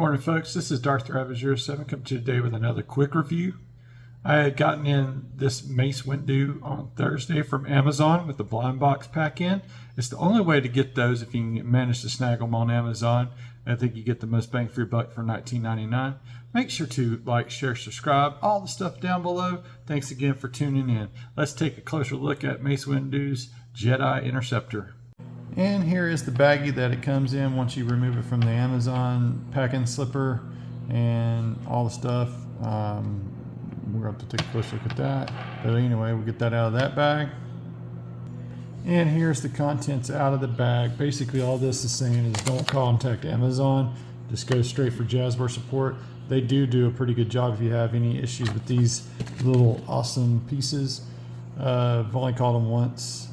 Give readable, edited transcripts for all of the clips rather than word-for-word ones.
Morning folks, this is Darth Ravager 07 coming to you today with another quick review. I had gotten in this Mace Windu on Thursday from Amazon with the blind box pack in. It's the only way to get those if you can manage to snag them on Amazon. I think you get the most bang for your buck for $19.99. Make sure to like, share, subscribe, all the stuff down below. Thanks again for tuning in. Let's take a closer look at Mace Windu's Jedi Interceptor. And here is the baggie that it comes in once you remove it from the Amazon packing slipper and all the stuff. We're going to have to take a closer look at that. But anyway, we'll get that out of that bag. And here's the contents out of the bag. Basically all this is saying is don't contact Amazon. Just go straight for Jazzware support. They do a pretty good job if you have any issues with these little awesome pieces. I've only called them once,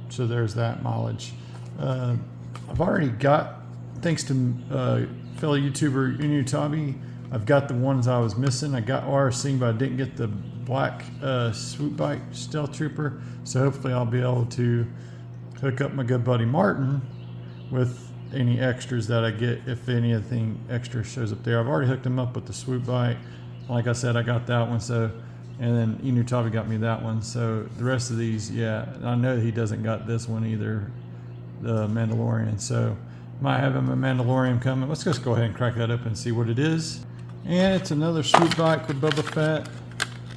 so there's that mileage. I've already got, thanks to fellow YouTuber Windu, I've got the ones I was missing. I got RC, but I didn't get the black swoop bike stealth trooper. So hopefully I'll be able to hook up my good buddy Martin with any extras that I get if anything extra shows up there. I've already hooked him up with the swoop bike. Like I said, I got that one. So, and then Windu got me that one. So the rest of these, yeah, I know he doesn't got this one either, the Mandalorian. So might have him a Mandalorian coming. Let's just go ahead and crack that up and see what it is. And it's another swoop bike with Boba Fett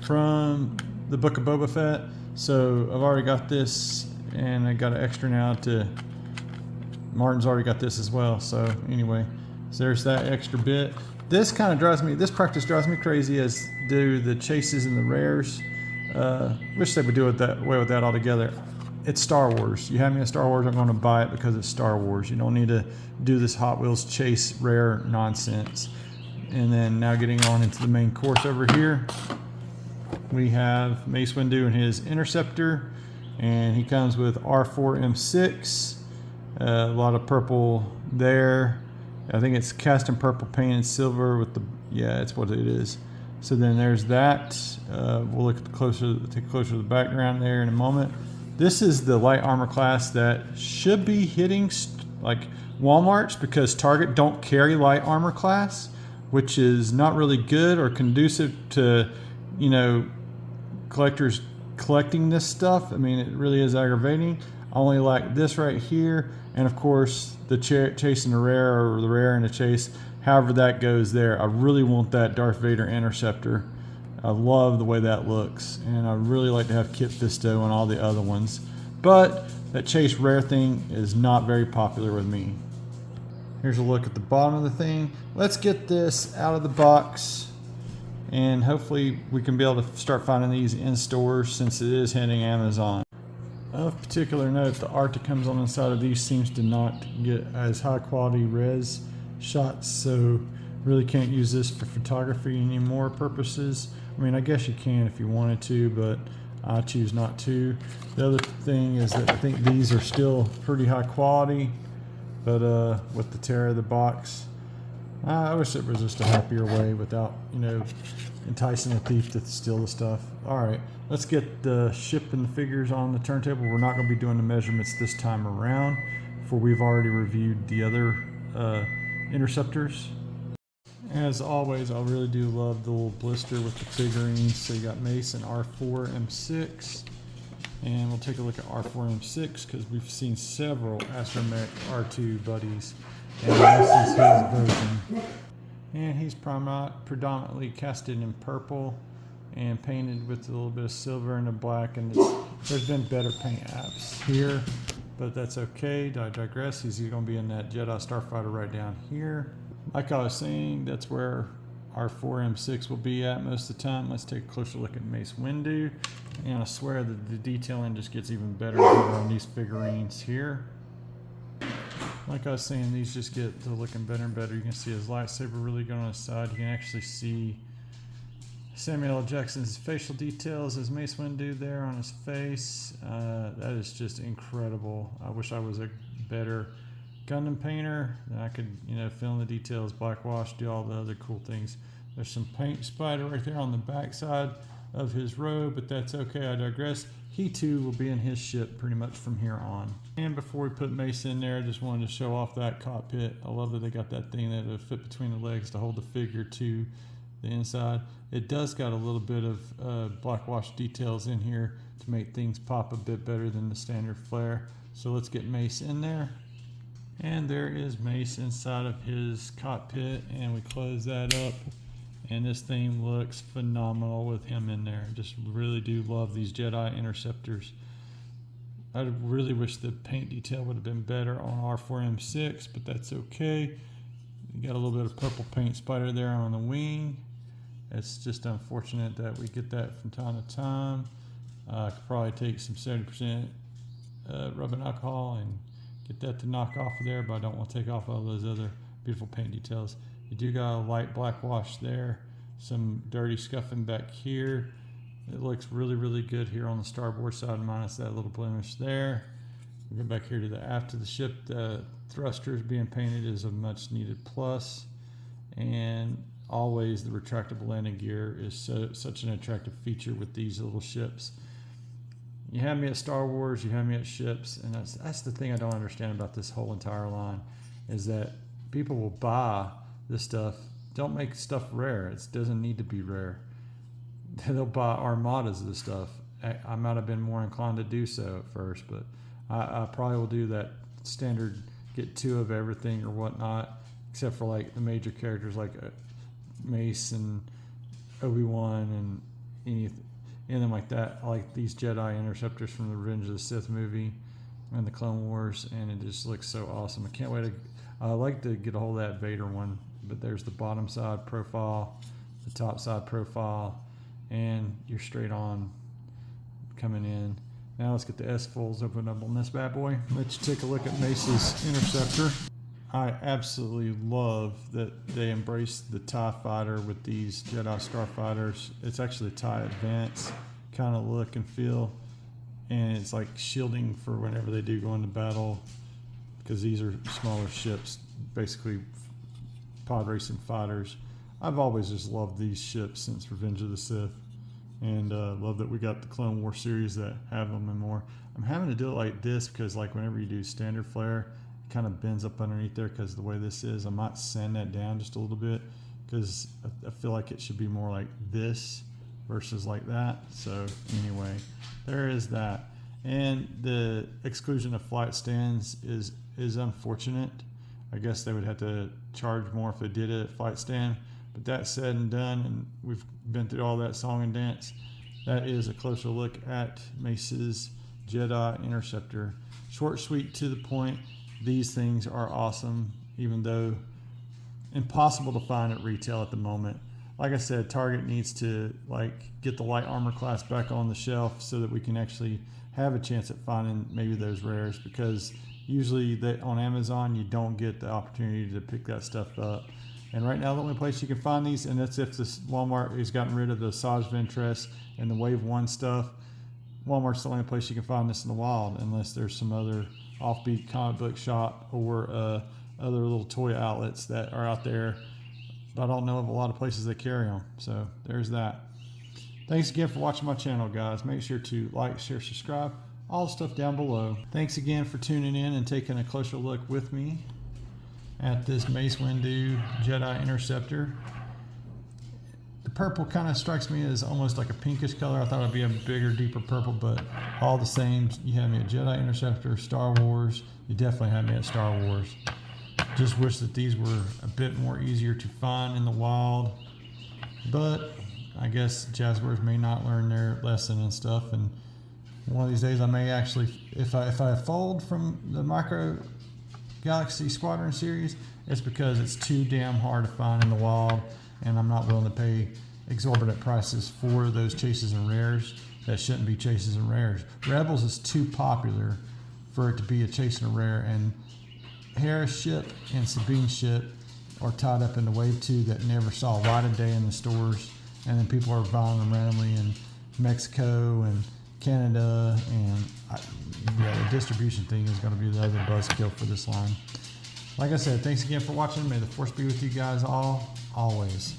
from the Book of Boba Fett. So I've already got this, and I got an extra now to, Martin's already got this as well. So anyway, so there's that extra bit. This kind of drives me, this practice drives me crazy, as do the chases and the rares. Wish they would do it that way with that altogether. It's Star Wars. You have me a Star Wars, I'm going to buy it because it's Star Wars. You don't need to do this Hot Wheels chase rare nonsense. And then now getting on into the main course over here, we have Mace Windu and his Interceptor, and he comes with R4M6, a lot of purple there. I think it's cast in purple, painted silver with the, yeah, that's what it is. So then there's that. We'll look at take a closer to the background there in a moment. This is the light armor class that should be hitting like Walmart's, because Target don't carry light armor class, which is not really good or conducive to, you know, collectors collecting this stuff. I mean, it really is aggravating. I only like this right here, and of course the chase and the rare, or the rare and the chase, however that goes there. I really want that Darth Vader Interceptor. I love the way that looks, and I really like to have Kit Fisto and all the other ones, but that chase rare thing is not very popular with me. Here's a look at the bottom of the thing. Let's get this out of the box, and hopefully we can be able to start finding these in stores since it is hitting Amazon. Of particular note, the art that comes on the side of these seems to not get as high quality res shots, so really can't use this for photography anymore purposes. I mean, I guess you can if you wanted to, but I choose not to. The other thing is that I think these are still pretty high quality, but with the tear of the box, I wish it was just a happier way without, you know, enticing a thief to steal the stuff. All right, let's get the ship and the figures on the turntable. We're not going to be doing the measurements this time around, for we've already reviewed the other interceptors. As always, I really do love the little blister with the figurines. So you got Mace and R4M6. And we'll take a look at R4M6 because we've seen several Astromech R2 buddies, and this is his version. And he's predominantly casted in purple and painted with a little bit of silver and a black, and there's been better paint apps here, but that's okay. I digress. He's going to be in that Jedi Starfighter right down here. Like I was saying, that's where our 4M6 will be at most of the time. Let's take a closer look at Mace Windu. And I swear that the detailing just gets even better and better on these figurines here. Like I was saying, these just get to looking better and better. You can see his lightsaber really going on his side. You can actually see Samuel L. Jackson's facial details as Mace Windu there on his face. That is just incredible. I wish I was a better Gundam painter, then I could, you know, fill in the details, blackwash, do all the other cool things. There's some paint spider right there on the back side of his robe, but that's okay, I digress. He too will be in his ship pretty much from here on. And before we put Mace in there, I just wanted to show off that cockpit. I love that they got that thing that would fit between the legs to hold the figure to the inside. It does got a little bit of blackwash details in here to make things pop a bit better than the standard flare. So let's get Mace in there. And there is Mace inside of his cockpit, and we close that up. And this thing looks phenomenal with him in there. Just really do love these Jedi Interceptors. I really wish the paint detail would have been better on R4M6, but that's okay. You got a little bit of purple paint spider there on the wing. It's just unfortunate that we get that from time to time. I could probably take some 70% rubbing alcohol and get that to knock off of there, but I don't want to take off all those other beautiful paint details. You do got a light black wash there, some dirty scuffing back here. It looks really, really good here on the starboard side, minus that little blemish there. We go back here to the aft of the ship. The thrusters being painted is a much needed plus. And always the retractable landing gear is such an attractive feature with these little ships. You have me at Star Wars, you have me at ships, and that's the thing I don't understand about this whole entire line, is that people will buy this stuff. Don't make stuff rare. It doesn't need to be rare. They'll buy armadas of this stuff. I might have been more inclined to do so at first, but I probably will do that standard, get 2 of everything or whatnot, except for like the major characters like Mace and Obi-Wan and anything like that. I like these Jedi Interceptors from the Revenge of the Sith movie and the Clone Wars, and it just looks so awesome. I can't wait to. I like to get a hold of that Vader one, but there's the bottom side profile, the top side profile, and you're straight on coming in. Now let's get the S-folds opened up on this bad boy. Let's take a look at Mace's Interceptor. I absolutely love that they embrace the TIE fighter with these Jedi Starfighters. It's actually TIE Advance kind of look and feel, and it's like shielding for whenever they do go into battle, because these are smaller ships, basically pod racing fighters. I've always just loved these ships since Revenge of the Sith, and love that we got the Clone War series that have them and more. I'm having to do it like this because like whenever you do standard flare, it kind of bends up underneath there because of the way this is. I might sand that down just a little bit because I feel like it should be more like this versus like that. So anyway, there is that. And the exclusion of flight stands is unfortunate. I guess they would have to charge more if they did it at flight stand. But that said and done, and we've been through all that song and dance, that is a closer look at Mace's Jedi Interceptor. Short, sweet, to the point. These things are awesome, even though impossible to find at retail at the moment. Like I said, Target needs to get the light armor class back on the shelf so that we can actually have a chance at finding maybe those rares, because usually on Amazon you don't get the opportunity to pick that stuff up. And right now the only place you can find these, and that's if this Walmart has gotten rid of the Saj Ventress and the Wave 1 stuff, Walmart's the only place you can find this in the wild, unless there's some other offbeat comic book shop or other little toy outlets that are out there. But I don't know of a lot of places that carry them. So there's that. Thanks again for watching my channel, guys. Make sure to like, share, subscribe, all the stuff down below. Thanks again for tuning in and taking a closer look with me at this Mace Windu Jedi Interceptor. The purple kind of strikes me as almost like a pinkish color. I thought it'd be a bigger, deeper purple, but all the same, you have me at Jedi Interceptor, Star Wars. You definitely have me at Star Wars. Just wish that these were a bit more easier to find in the wild, but I guess Jazzwares may not learn their lesson and stuff, and one of these days I may actually, if I fold from the Micro Galaxy Squadron series, it's because it's too damn hard to find in the wild, and I'm not willing to pay exorbitant prices for those chases and rares that shouldn't be chases and rares. Rebels is too popular for it to be a chase and a rare, and Harris ship and Sabine ship are tied up in the Wave 2 that never saw light of day in the stores, and then people are buying them randomly in Mexico and Canada, and the distribution thing is going to be the other buzzkill for this line. Like I said, thanks again for watching. May the Force be with you guys all, always.